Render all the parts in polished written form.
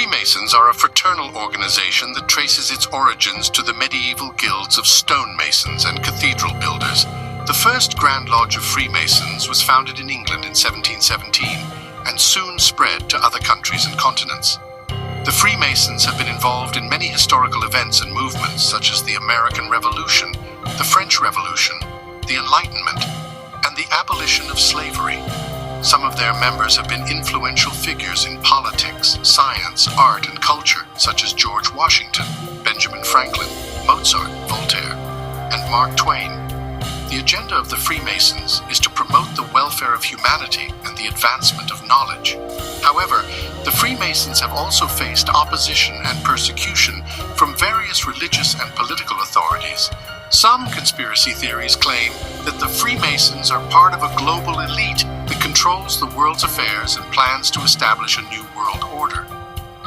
Freemasons are a fraternal organization that traces its origins to the medieval guilds of stonemasons and cathedral builders. The first Grand Lodge of Freemasons was founded in England in 1717 and soon spread to other countries and continents. The Freemasons have been involved in many historical events and movements such as the American Revolution, the French Revolution, the Enlightenment, and the abolition of slavery. Some of their members have been influential figures in politics, science, art, and culture, such as George Washington, Benjamin Franklin, Mozart, Voltaire, and Mark Twain. The agenda of the Freemasons is to promote the welfare of humanity and the advancement of knowledge. However, the Freemasons have also faced opposition and persecution from various religious and political authorities. Some conspiracy theories claim that the Freemasons are part of a global elite that controls the world's affairs and plans to establish a new world order.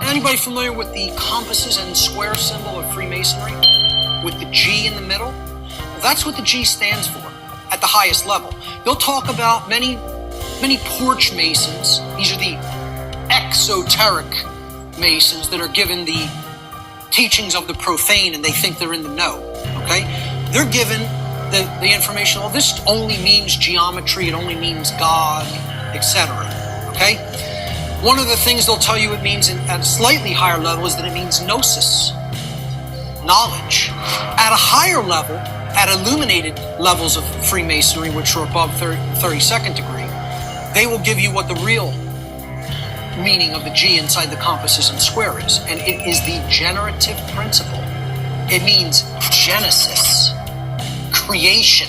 Anybody familiar with the compasses and square symbol of Freemasonry? With the G in the middle? Well, that's what the G stands for at the highest level. They'll talk about many porch masons. These are the exoteric masons that are given the teachings of the profane and they think they're in the know, okay? They're given the information, well, this only means geometry, it only means God, etc., okay? One of the things they'll tell you it means at a slightly higher level is that it means gnosis, knowledge. At a higher level, at illuminated levels of Freemasonry, which are above 32nd degree, they will give you what the real meaning of the G inside the compasses and square is, and it is the generative principle. It means Genesis, creation.